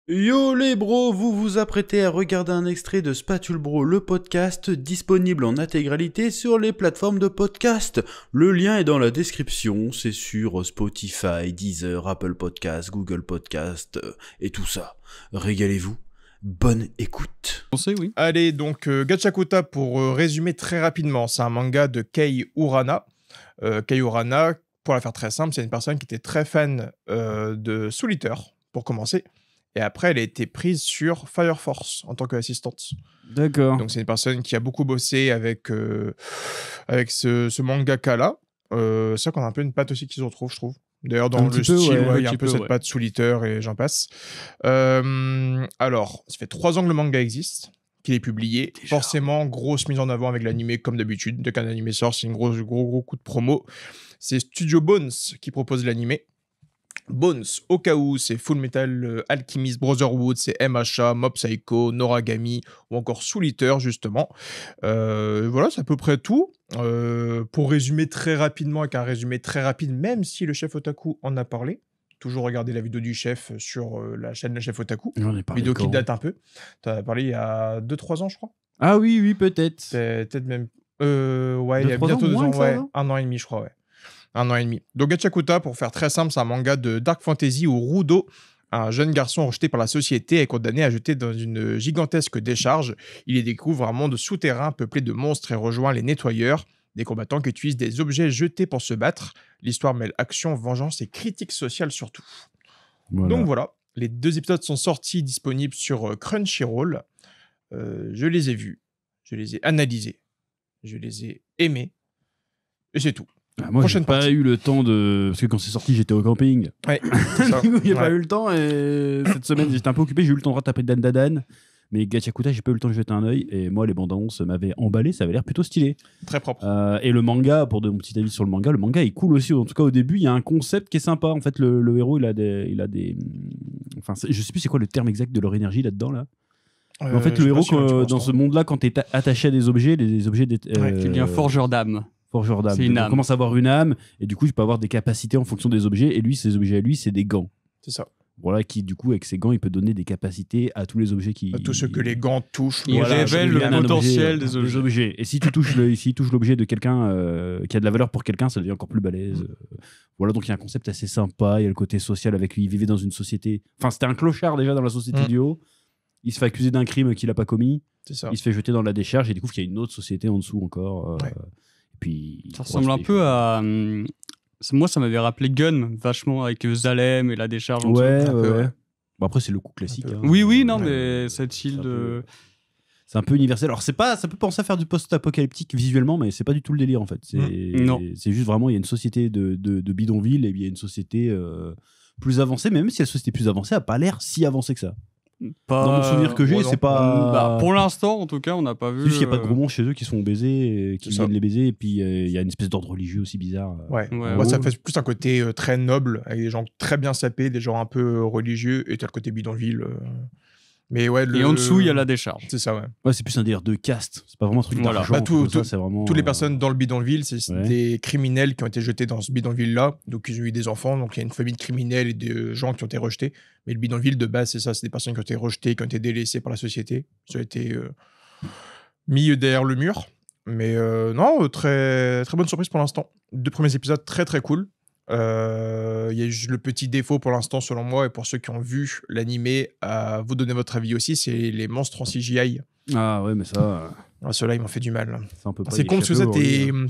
Yo les bros, vous vous apprêtez à regarder un extrait de Spatule Bro, le podcast, disponible en intégralité sur les plateformes de podcast. Le lien est dans la description, c'est sur Spotify, Deezer, Apple Podcast, Google Podcast et tout ça. Régalez-vous, bonne écoute. On sait, oui. Allez, donc Gachakuta, pour résumer très rapidement, c'est un manga de Kei Urana. Kei Urana, pour la faire très simple, c'est une personne qui était très fan de Soul Eater, pour commencer. Et après, elle a été prise sur Fire Force en tant qu'assistante. D'accord. Donc c'est une personne qui a beaucoup bossé avec ce mangaka-là. C'est ça qu'on a un peu une patte aussi qui se retrouve, je trouve. D'ailleurs, dans le style, il y a un peu cette patte Soul Eater et j'en passe. Alors, ça fait 3 ans que le manga existe, qu'il est publié. Déjà. Forcément, grosse mise en avant avec l'animé, comme d'habitude. Dès qu'un animé sort, c'est un gros coup de promo. C'est Studio Bones qui propose l'animé. Bones, au cas où, c'est Full Metal Alchemist Brotherhood, c'est MHA, Mob Psycho, Noragami ou encore Soul Eater, justement. Voilà, c'est à peu près tout. Pour résumer très rapidement, avec un résumé très rapide, même si le chef Otaku en a parlé, toujours regarder la vidéo du chef sur la chaîne Le Chef Otaku, vidéo qui date un peu. Tu as parlé il y a 2-3 ans, je crois. Ah oui, peut-être. Peut-être même... ouais, il y a bientôt 2 ans, ouais. 1 an et demi, je crois, ouais. 1 an et demi. Donc Gachakuta, pour faire très simple, c'est un manga de Dark Fantasy où Rudo, un jeune garçon rejeté par la société, est condamné à jeter dans une gigantesque décharge. Il y découvre un monde souterrain peuplé de monstres et rejoint les nettoyeurs, des combattants qui utilisent des objets jetés pour se battre. L'histoire mêle action, vengeance et critique sociale surtout. Voilà. Donc voilà, les 2 épisodes sont sortis, disponibles sur Crunchyroll. Je les ai vus, je les ai analysés, je les ai aimés, et c'est tout. Ah, moi, j'ai pas eu le temps de... Parce que quand c'est sorti, j'étais au camping. Ouais, c'est ça. Du coup, j'ai pas eu le temps. Et cette semaine, j'étais un peu occupé. J'ai eu le temps de rattraper Dan Dadan. Mais Gachakuta, j'ai pas eu le temps de jeter un œil. Et moi, les bandes annonces m'avaient emballé. Ça avait l'air plutôt stylé. Très propre. Et le manga, pour mon petit avis sur le manga est cool aussi. En tout cas, au début, il y a un concept qui est sympa. En fait, le héros, il a des... Enfin, je sais plus c'est quoi le terme exact de leur énergie là-dedans, là. En fait, le héros, dans ce monde-là, quand t'es attaché à des objets, les objets... Tu deviens forgeur d'âme. Forgeur d'âme. On commence à avoir une âme, et du coup, je peux avoir des capacités en fonction des objets, et lui, ces objets à lui, c'est des gants. C'est ça. Voilà, qui, du coup, avec ses gants, il peut donner des capacités à tous les objets qui... À tout ce que les gants touchent. Il révèle le potentiel des objets. Et si tu touches l'objet de quelqu'un qui a de la valeur pour quelqu'un, ça devient encore plus balèze. Voilà, donc il y a un concept assez sympa, il y a le côté social avec lui, il vivait dans une société... Enfin, c'était un clochard déjà dans la société du haut. Il se fait accuser d'un crime qu'il n'a pas commis. C'est ça. Il se fait jeter dans la décharge et il découvre qu'il y a une autre société en dessous encore. Puis, ça ressemble un peu à... Moi, ça m'avait rappelé Gun, vachement, avec Zalem et la décharge. Ouais. Bon, après, c'est le coup classique. Hein. Oui, non, mais cette île de... C'est un peu universel. Alors, ça peut penser à faire du post-apocalyptique visuellement, mais c'est pas du tout le délire, en fait. C'est juste vraiment, il y a une société de bidonville et il y a une société plus avancée, mais même si la société plus avancée n'a pas l'air si avancée que ça. Dans mon souvenir que j'ai, c'est pas... pour l'instant, en tout cas, on n'a pas vu... C'est juste qu'il n'y a pas de gros mondes chez eux qui sont baisés, qui viennent les baiser, et puis il y a une espèce d'ordre religieux aussi bizarre. Ouais. Ça fait plus un côté très noble, avec des gens très bien sapés, des gens un peu religieux, et t'as le côté bidonville... Mais ouais, et en dessous, il y a la décharge. C'est ça, ouais. Ouais, c'est plus un délire de caste. C'est pas vraiment un truc d'argent. C'est vraiment... Toutes les personnes dans le bidonville, c'est des criminels qui ont été jetés dans ce bidonville-là. Donc, ils ont eu des enfants. Donc, il y a une famille de criminels et de gens qui ont été rejetés. Mais le bidonville, de base, c'est ça. C'est des personnes qui ont été rejetées, qui ont été délaissées par la société. Ils ont été mis derrière le mur. Mais non, très, très bonne surprise pour l'instant. 2 premiers épisodes très, très cool. Il y a juste le petit défaut pour l'instant selon moi et pour ceux qui ont vu l'animé, vous donner votre avis aussi, c'est les monstres en CGI. Ah ouais, mais ça... Ceux-là, ils m'ont fait du mal. C'est con parce que ça,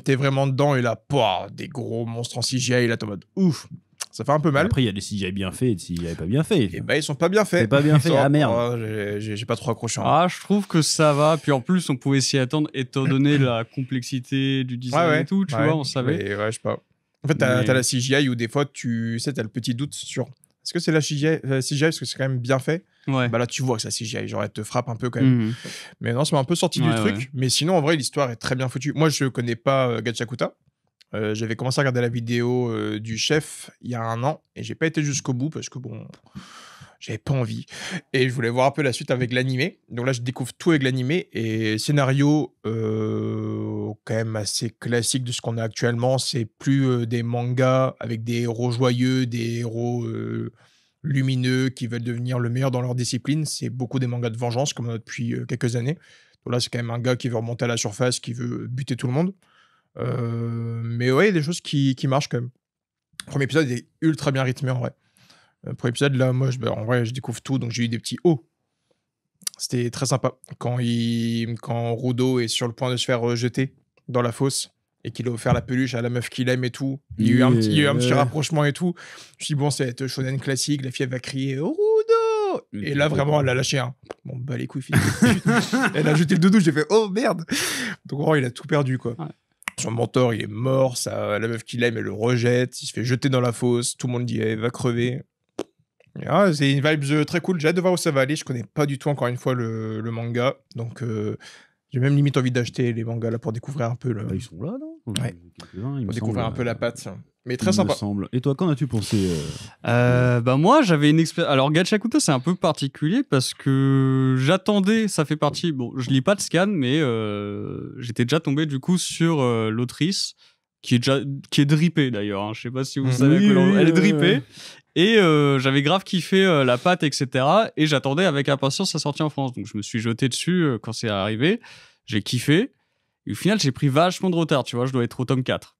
t'es vraiment dedans et là, des gros monstres en CGI, là, t'es en mode ouf. Ça fait un peu mal. Après, il y a des CGI bien faits et des CGI pas bien faits. Et ils sont pas bien faits. C'est pas bien fait, ah merde. J'ai pas trop accroché. Ah, je trouve que ça va. Puis en plus, on pouvait s'y attendre étant donné la complexité du design et tout, tu vois, on savait. Ouais, je sais pas. En fait, t'as la CGI où des fois, t'as le petit doute sur est-ce que c'est la CGI parce que c'est quand même bien fait. Ouais. Bah là, tu vois que c'est la CGI, genre elle te frappe un peu quand même. Mais non, ça m'a un peu sorti du truc. Ouais. Mais sinon, en vrai, l'histoire est très bien foutue. Moi, je connais pas Gachakuta. J'avais commencé à regarder la vidéo du chef il y a 1 an et j'ai pas été jusqu'au bout parce que bon, j'avais pas envie. Et je voulais voir un peu la suite avec l'animé. Donc là, je découvre tout avec l'animé. Et scénario quand même assez classique de ce qu'on a actuellement. C'est plus des mangas avec des héros joyeux, des héros lumineux, qui veulent devenir le meilleur dans leur discipline. C'est beaucoup des mangas de vengeance, comme on a depuis quelques années. Donc là, c'est quand même un gars qui veut remonter à la surface, qui veut buter tout le monde. Mais ouais, il y a des choses qui marchent quand même. Le premier épisode est ultra bien rythmé, en vrai. Le premier épisode, là, moi, en vrai, je découvre tout, donc j'ai eu des petits hauts. C'était très sympa. Quand Rudo est sur le point de se faire jeter dans la fosse et qu'il a offert la peluche à la meuf qu'il aime et tout, il y a eu un petit rapprochement et tout. Je me suis dit, bon, c'est être shonen classique, la fille, elle va crier Rudo. Et là, vraiment, elle a lâché un. Bon, bah, les couilles, elle a jeté le doudou, j'ai fait, oh merde. Donc, il a tout perdu, quoi. Ouais. Son mentor, il est mort, la meuf qu'il aime, elle le rejette, il se fait jeter dans la fosse, tout le monde dit, elle va crever. C'est une vibe très cool, j'ai hâte de voir où ça va aller. Je connais pas du tout, encore une fois, le manga, donc j'ai même limite envie d'acheter les mangas là pour découvrir un peu le... Ils sont là, non? Ouais. Pour découvrir un peu la patte, mais très sympa. Et toi, qu'en as-tu pensé moi, j'avais une expérience. Alors, Gachakuto, c'est un peu particulier parce que j'attendais, ça fait partie. Bon, je lis pas de scan, mais j'étais déjà tombé du coup sur l'autrice qui est drippée d'ailleurs. Hein. Je sais pas si vous savez elle est drippée. Et j'avais grave kiffé la patte, etc. Et j'attendais avec impatience sa sortie en France. Donc, je me suis jeté dessus quand c'est arrivé. J'ai kiffé. Et au final, j'ai pris vachement de retard. Tu vois, je dois être au tome 4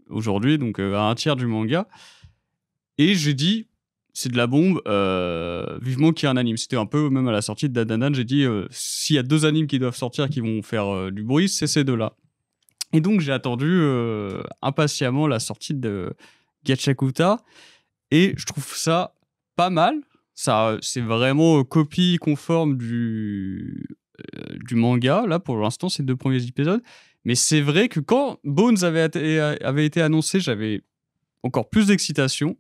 aujourd'hui, donc à un tiers du manga. Et j'ai dit, c'est de la bombe, vivement qu'il y ait un anime. C'était un peu, même à la sortie de Dandadan, j'ai dit, s'il y a 2 animes qui doivent sortir, qui vont faire du bruit, c'est ces 2-là. Et donc, j'ai attendu impatiemment la sortie de Gachakuta. Et je trouve ça pas mal. Ça, c'est vraiment copie conforme du manga. Là, pour l'instant, c'est 2 premiers épisodes. Mais c'est vrai que quand Bones avait été annoncé, j'avais encore plus d'excitation.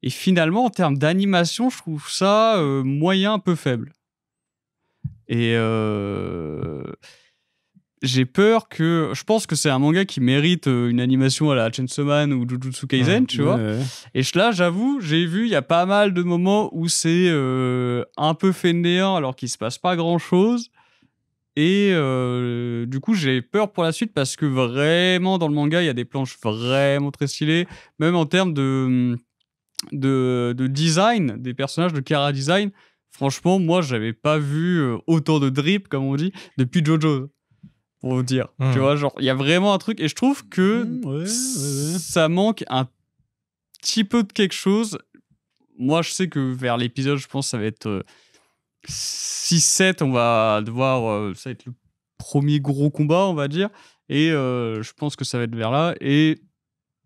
Et finalement, en termes d'animation, je trouve ça moyen, un peu faible. Et j'ai peur que... Je pense que c'est un manga qui mérite une animation à la Chainsaw Man ou Jujutsu Kaisen, tu vois. Ouais. Et là, j'avoue, j'ai vu, il y a pas mal de moments où c'est un peu fainéant alors qu'il se passe pas grand-chose. Et du coup, j'ai peur pour la suite parce que vraiment, dans le manga, il y a des planches vraiment très stylées. Même en termes de design, des personnages, de chara design. Franchement, moi, j'avais pas vu autant de drip, comme on dit, depuis JoJo. Pour vous dire. Tu vois, genre, il y a vraiment un truc. Et je trouve que ça manque un petit peu de quelque chose. Moi, je sais que vers l'épisode, je pense que ça va être 6-7. On va devoir... ça va être le premier gros combat, on va dire. Et je pense que ça va être vers là. Et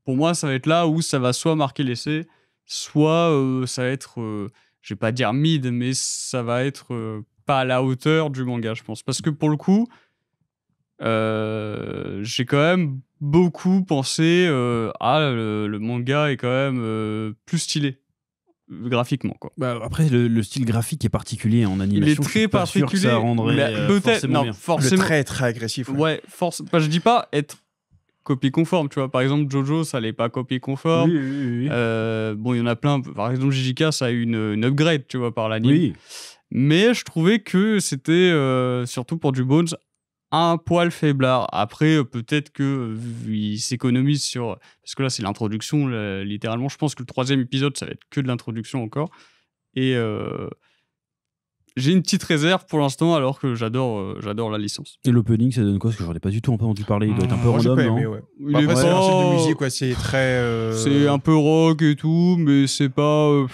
pour moi, ça va être là où ça va soit marquer l'essai, soit ça va être... je vais pas dire mid, mais ça va être pas à la hauteur du manga, je pense. Parce que pour le coup... j'ai quand même beaucoup pensé le manga est quand même plus stylé graphiquement, quoi. Bah, après le style graphique est particulier en animation. Il est très particulier. Que ça rendrait peut-être non, forcément. Le trait est très agressif. Ouais, je dis pas être copie conforme, tu vois. Par exemple, Jojo, ça l'est pas copie conforme. Oui. Bon, il y en a plein. Par exemple, JJK, ça a eu une upgrade, tu vois, par l'anime. Oui. Mais je trouvais que c'était surtout pour du Bones un poil faiblard. Après, peut-être qu'il s'économise sur... Parce que là, c'est l'introduction, littéralement. Je pense que le 3e épisode, ça va être que de l'introduction encore. Et j'ai une petite réserve pour l'instant, alors que j'adore la licence. Et l'opening, ça donne quoi? Parce que j'en ai pas du tout entendu parler. Il doit être un peu random, non? Ouais. Après, c'est un style de musique, c'est très... C'est un peu rock et tout, mais c'est pas...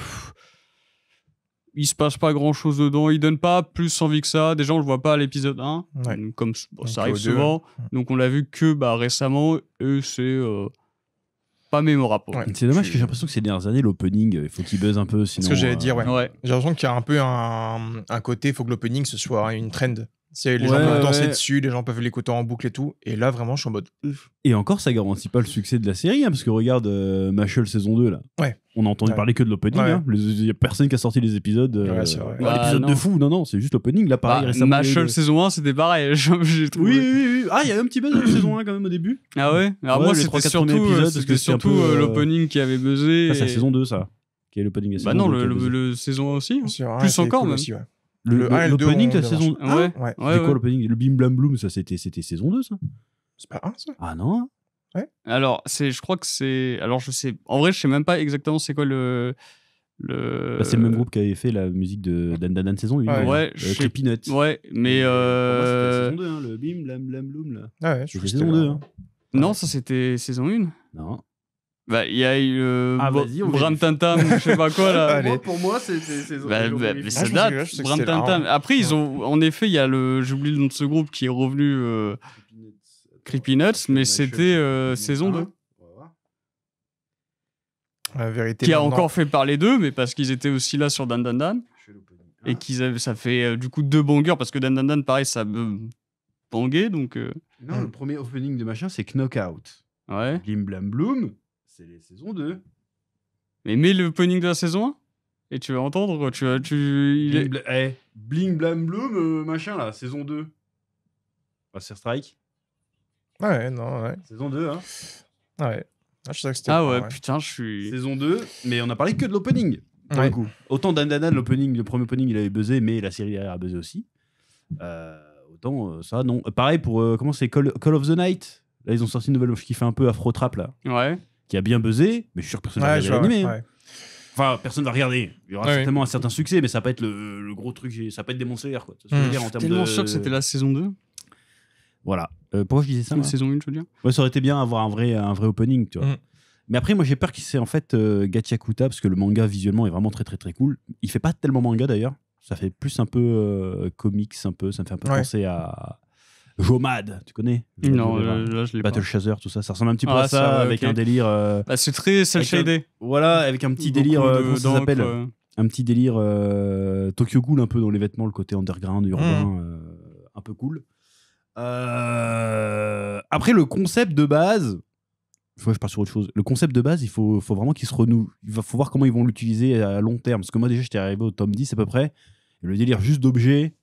il se passe pas grand chose dedans, il donne pas plus envie que ça. Déjà, on le voit pas à l'épisode 1, comme ça arrive souvent. Donc, on l'a vu que récemment, et c'est pas mémorable. C'est dommage que j'ai l'impression que ces dernières années, l'opening, il faut qu'il buzz un peu. Sinon, ce que j'allais dire, j'ai l'impression qu'il y a un peu un côté, il faut que l'opening ce soit une trend. Les gens peuvent danser dessus, les gens peuvent l'écouter en boucle et tout. Et là, vraiment, je suis en mode... Et encore, ça garantit pas le succès de la série, parce que regarde Mashal saison 2, là. Ouais. On a entendu parler que de l'opening. Il y a personne qui a sorti les épisodes. L'épisode de fou, non, c'est juste l'opening. Là, pareil, récemment. Mashal saison 1, c'était pareil. J'ai trouvé. Oui. Ah, il y a un petit buzz de saison 1 quand même au début. Ah ouais? Alors moi, c'était surtout l'opening qui avait buzzé. Ça, c'est la saison 2, ça. Qui est l'opening. Bah non, le saison 1 aussi. Plus encore, même. L'opening de la saison 1. Ouais. C'était quoi l'opening? Le Bim Blam Bloom, ça c'était saison 2, ça? C'est pas 1, ça? Ah non? Ouais. Alors, je crois que c'est... Alors, je sais... En vrai, je sais même pas exactement c'est quoi c'est le même groupe qui avait fait la musique de Dan Dan Dan saison 1. Ouais, Creepy Nuts. Ouais, mais. Pour moi, c'était la saison 2, hein, le bim, blam, blam, bloom, là. Ah ouais, je C'était saison 2. Hein. Non, ça c'était saison 1. Non. Bah, il y a eu vas-y, on Bram Tantam, je sais pas quoi là. Pour moi, c'est saison 2. Mais ça date, Bram Tantam. Après, ils ont. En effet, il y a j'oublie le nom de ce groupe qui est revenu. Creepy Nuts, mais c'était saison 2. La vérité, qui a encore fait parler d'eux, mais parce qu'ils étaient aussi là sur Dan Dan Dan. Et ça fait du coup 2 bangers, parce que Dan Dan Dan, pareil, ça bangait, donc... Non, le premier opening de machin, c'est Knockout. Ouais. Blim Blam Bloom, c'est les saisons 2. Mais mets l'opening de la saison 1, et tu vas entendre, Bling Blam Bloom, machin, là, saison 2. Master Strike. Ouais, non, ouais. Saison 2, hein. Ouais. Ah, je sais que c'était putain, je suis... Saison 2, mais on a parlé que de l'opening, pour le coup. Autant Dan Dan Dan, le premier opening, il avait buzzé, mais la série derrière a buzzé aussi. Autant ça, non. Pareil pour, comment c'est, Call of the Night. Là, ils ont sorti une nouvelle qui fait un peu afro-trap, là. Ouais. Qui a bien buzzé, mais je suis sûr que personne va regarder l'animé. Hein. Enfin, personne va regarder. Il y aura certainement un certain succès, mais ça va pas être le gros truc, ça va pas être Demon Slayer, quoi. Je veux dire, en termes tellement sûr que c'était la saison 2. Voilà. Pourquoi je disais ça? Une saison 1, je veux dire. Ouais, ça aurait été bien avoir un vrai opening, tu vois. Mais après, moi, j'ai peur qu'il c'est en fait Gachiakuta, parce que le manga visuellement est vraiment très très très cool. Il fait pas tellement manga d'ailleurs. Ça fait plus un peu comics, un peu. Ça me fait un peu penser à Jomad, tu connais? Non, là je l'ai pas. Battle Chaser, tout ça. Ça ressemble un petit peu à ça, avec un délire. C'est très cel-shaded. Voilà, avec un petit délire. Comment ça s'appelle? Un petit délire Tokyo Ghoul, un peu dans les vêtements, le côté underground, urbain, un peu cool. Après, le concept de base. Je pars sur autre chose. Le concept de base, il faut vraiment qu'il se renoue. Il faut voir comment ils vont l'utiliser à long terme. Parce que moi, déjà, j'étais arrivé au tome 10 à peu près. Et le délire juste d'objets,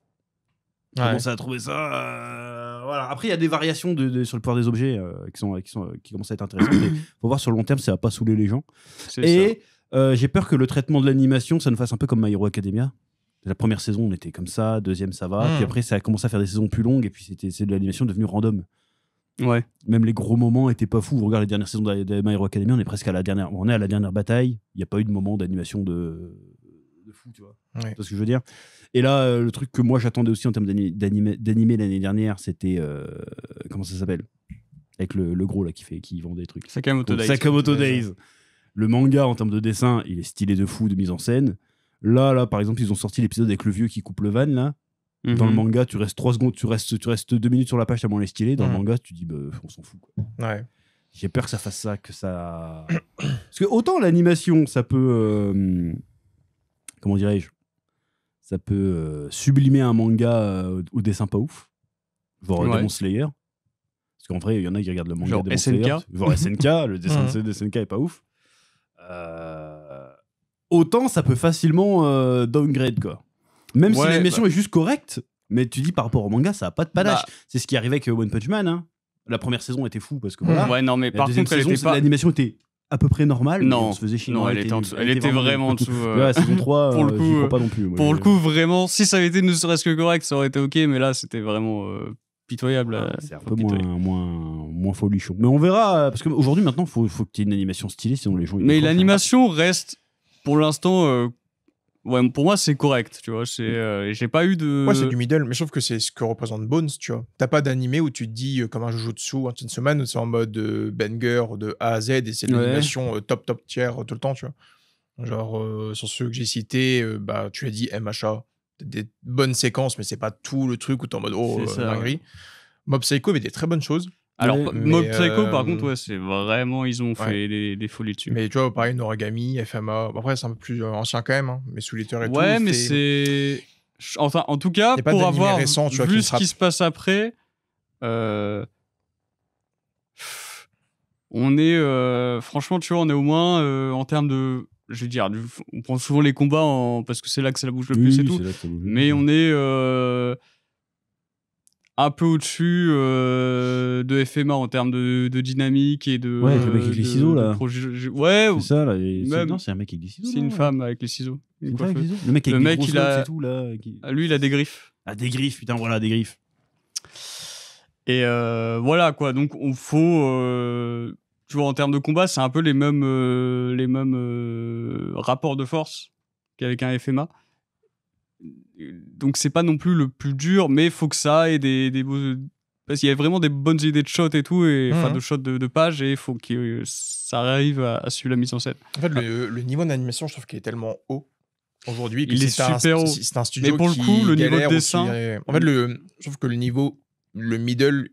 je commence à trouver ça. Voilà. Après, il y a des variations sur le pouvoir des objets qui commencent à être intéressantes. Il faut voir sur le long terme, ça va pas saouler les gens. Et j'ai peur que le traitement de l'animation, ça nous fasse un peu comme My Hero Academia. La première saison, on était comme ça. Deuxième, ça va. Puis après, ça a commencé à faire des saisons plus longues. Et puis, c'est de l'animation devenue random. Ouais. Même les gros moments étaient pas fous. Regarde les dernières saisons de My Hero Academia, on est presque à la dernière. On est à la dernière bataille. Il n'y a pas eu de moment d'animation de fou, tu vois. Ouais. C'est ce que je veux dire. Et là, le truc que moi j'attendais aussi en termes d'animé l'année dernière, c'était comment ça s'appelle, avec le gros là qui vend des trucs. Sakamoto Days. Sakamoto Days. Le manga en termes de dessin, il est stylé de fou, de mise en scène. Là, par exemple, ils ont sorti l'épisode avec le vieux qui coupe le van là. Dans le manga, tu restes 3 secondes, tu restes 2 minutes sur la page tellement elle est stylée. Dans le manga, tu dis, on s'en fout, quoi. Ouais. J'ai peur que ça fasse ça, que ça. Parce que autant l'animation, ça peut. Comment dirais-je? Ça peut sublimer un manga au dessin pas ouf. Genre Demon Slayer. Parce qu'en vrai, il y en a qui regardent le manga genre Demon SNK. Slayer. Genre SNK, le dessin de SNK est pas ouf. Autant ça peut facilement downgrade, quoi. Même si l'animation est juste correcte, mais tu dis par rapport au manga, ça a pas de panache. C'est ce qui arrivait avec One Punch Man. Hein. La première saison était fou parce que voilà. Ouais, non, mais par contre, l'animation était à peu près normale. Non, on se faisait chier. Non, elle était vraiment en dessous. La saison 3, pour le coup, j'y crois pas non plus. Pour le coup, vraiment, si ça avait été ne serait-ce que correct, ça aurait été ok, mais là, c'était vraiment pitoyable. C'est un peu moins folichon. Mais on verra, parce qu'aujourd'hui, maintenant, il faut que tu aies une animation stylée, sinon les gens. Mais l'animation reste, pour l'instant. Ouais, pour moi, c'est correct, tu vois. J'ai pas eu de... Ouais, c'est du middle, mais je trouve que c'est ce que représente Bones, tu vois. T'as pas d'animé où tu te dis, comme un Jujutsu, un Chainsaw Man, où c'est en mode banger de A à Z, et c'est de l'animation top tier tout le temps, tu vois. Genre, sur ceux que j'ai cités, tu as dit MHA, des bonnes séquences, mais c'est pas tout le truc où t'es en mode, dinguerie. Mob Psycho avait des très bonnes choses. Alors, Mob Psycho, par contre, c'est vraiment, ils ont fait des folies dessus. Mais tu vois, pareil, Noragami, FMA, après, c'est un peu plus ancien quand même, hein, mais Soul Eater et tout. Ouais, mais c'est. Enfin, en tout cas, pour avoir récent, tu vois, vu ce qui se passe après, on est. Franchement, tu vois, on est au moins en termes de. Je veux dire, on prend souvent les combats parce que c'est là que ça bouge le plus et tout. Mais on est. Un peu au-dessus de FMA en termes de dynamique et de. Ouais, le mec avec les ciseaux là. Ouais, c'est ça là. Non, c'est un mec avec des ciseaux. C'est une femme avec les ciseaux. Le mec avec des grosses locks et tout là. Lui, il a des griffes. Ah, des griffes, putain, voilà, des griffes. Et voilà quoi. Donc, on faut. tu vois, en termes de combat, c'est un peu les mêmes rapports de force qu'avec un FMA. Donc c'est pas non plus le plus dur, mais faut que ça ait des beaux... Parce qu'il y a vraiment des bonnes idées de shots et tout, enfin de shots de pages, et il faut que ça arrive à suivre la mise en scène. En fait, le niveau d'animation, je trouve qu'il est tellement haut aujourd'hui. Il est super haut. C'est un studio mais pour le coup, le niveau de dessin... En fait, je trouve que le niveau, le middle,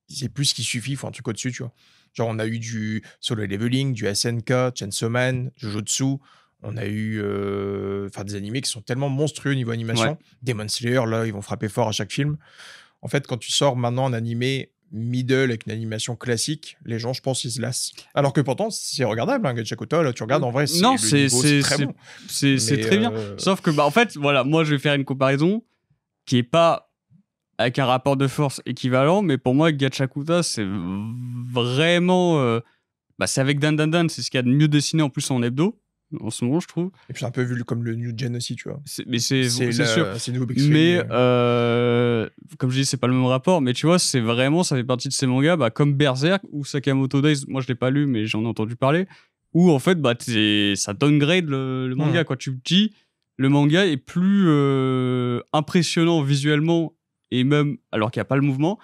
c'est plus ce qui suffit, il faut un truc au-dessus, tu vois. Genre, on a eu du Solo Leveling, du SNK, Chainsaw Man, Jujutsu. On a eu des animés qui sont tellement monstrueux au niveau animation. Ouais. Demon Slayer, là, ils vont frapper fort à chaque film. En fait, quand tu sors maintenant un animé middle avec une animation classique, les gens, je pense, ils se lassent. Alors que pourtant, c'est regardable, hein, Gachakuta, là, tu regardes, en vrai, c'est très bon. C'est très bien. Sauf que, en fait, voilà, moi, je vais faire une comparaison qui est pas avec un rapport de force équivalent, mais pour moi, Gachakuta, c'est vraiment... c'est avec Dan Dan Dan, c'est ce qu'il y a de mieux dessiné en plus en hebdo. En ce moment, je trouve. Et puis c'est un peu vu comme le New Gen aussi, tu vois. Mais c'est sûr. C'est nouveau mais comme je dis, c'est pas le même rapport. Mais tu vois, c'est vraiment, ça fait partie de ces mangas, comme Berserk ou Sakamoto Days. Moi, je l'ai pas lu, mais j'en ai entendu parler. Où en fait, ça downgrade le manga. Quoi. Tu te dis, le manga est plus impressionnant visuellement et même alors qu'il n'y a pas le mouvement.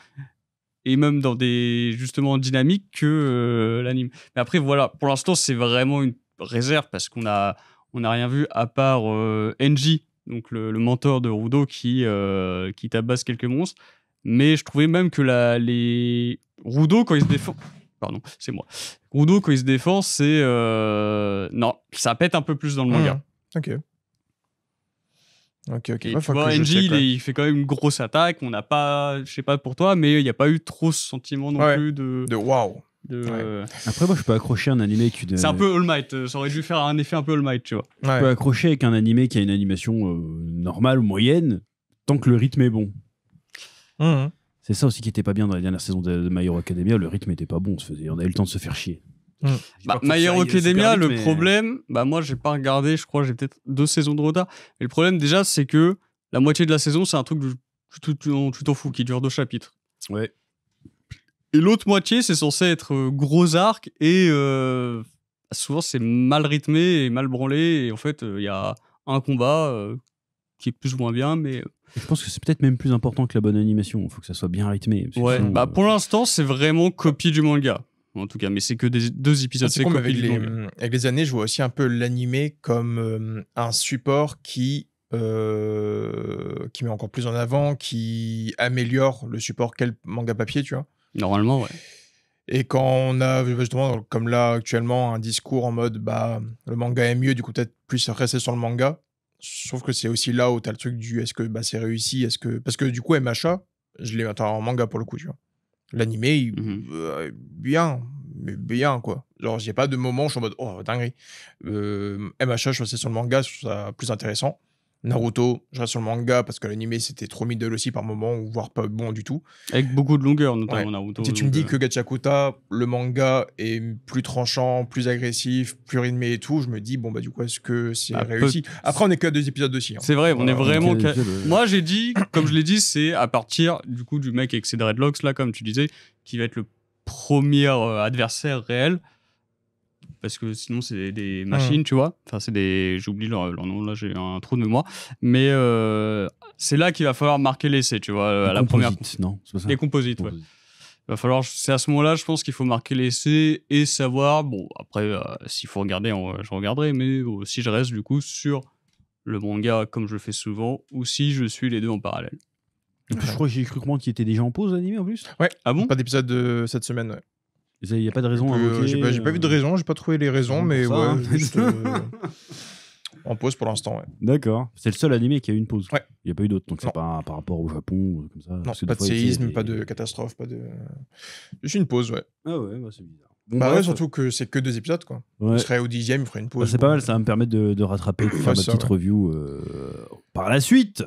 Et même dans des justement dynamiques que l'anime. Mais après, voilà, pour l'instant, c'est vraiment une réserve parce qu'on a rien vu à part Enji, donc le mentor de Rudo qui tabasse quelques monstres. Mais je trouvais même que les Rudo quand il se défend, pardon, c'est moi. Rudo quand il se défend, c'est non, ça pète un peu plus dans le manga. Ok. Et tu vois, Enji, il fait quand même une grosse attaque. On n'a pas, je sais pas pour toi, mais il n'y a pas eu trop ce sentiment non plus de waouh. Après, moi, je peux accrocher un animé qui... C'est un peu All Might. Ça aurait dû faire un effet un peu All Might, tu vois. Je peux accrocher avec un animé qui a une animation normale ou moyenne, tant que le rythme est bon. C'est ça aussi qui était pas bien dans la dernière saison de My Hero Academia. Le rythme était pas bon. On a eu le temps de se faire chier. My Hero Academia, le problème, moi j'ai pas regardé, je crois, j'ai peut-être 2 saisons de retard. Mais le problème déjà, c'est que la moitié de la saison, c'est un truc tu t'en fous, qui dure 2 chapitres. Ouais. Et l'autre moitié, c'est censé être gros arc et souvent c'est mal rythmé et mal branlé. Et en fait, il y a un combat qui est plus ou moins bien, mais. Je pense que c'est peut-être même plus important que la bonne animation. Il faut que ça soit bien rythmé. Ouais. Sinon, pour l'instant, c'est vraiment copie du manga. En tout cas, mais c'est que 2 épisodes. C'est comme avec les années, je vois aussi un peu l'animé comme un support qui met encore plus en avant, qui améliore le support qu'est le manga papier, tu vois. Normalement, ouais. Et quand on a justement, comme là actuellement, un discours en mode le manga est mieux, du coup peut-être plus rester sur le manga, je trouve que c'est aussi là où tu as le truc du est-ce que c'est réussi, parce que du coup MHA, je l'ai en manga pour le coup, tu vois. L'animé, bien quoi. Genre, j'ai pas de moment où je suis en mode oh dinguerie. MHA, je suis resté sur le manga, je trouve ça plus intéressant. Naruto, je reste sur le manga parce que l'animé c'était trop middle aussi par moment, ou voire pas bon du tout. Avec beaucoup de longueur, notamment Naruto. Si tu me dis que Gachakuta, le manga est plus tranchant, plus agressif, plus rythmé et tout, je me dis, du coup, est-ce que c'est réussi ? Après, on est que à 2 épisodes aussi. Hein. C'est vrai, on est vraiment. Moi, j'ai dit, comme je l'ai dit, c'est à partir du coup du mec avec ses dreadlocks, là, comme tu disais, qui va être le premier adversaire réel. Parce que sinon c'est des machines, tu vois. Enfin, c'est des... J'oublie leur nom, là j'ai un trou de mémoire. Mais c'est là qu'il va falloir marquer l'essai, tu vois. À la première... non, c'est pas ça. Les composites, ouais. Il va falloir... C'est à ce moment-là, je pense qu'il faut marquer l'essai et savoir... Bon, après, s'il faut regarder, je regarderai. Mais si je reste du coup sur le manga comme je le fais souvent, ou si je suis les 2 en parallèle. Je crois que j'ai cru comprendre qu'il était déjà en pause l'animé en plus. Ouais, ah bon ? Pas d'épisode cette semaine, ouais. Il n'y a pas de raison à invoquer. J'ai pas vu de raison, j'ai pas trouvé les raisons, mais ouais, juste en pause pour l'instant, ouais. D'accord. C'est le seul animé qui a eu une pause. Ouais. Il n'y a pas eu d'autres, donc c'est pas par rapport au Japon, comme ça. Non, pas de séisme, pas de catastrophe, pas de... Juste une pause, ouais. Ah ouais, c'est bizarre. Ouais, surtout que c'est que 2 épisodes, quoi. Ouais. On serait au 10e, il ferait une pause. C'est pas mal, ça va me permettre de rattraper, de faire ma petite review par la suite.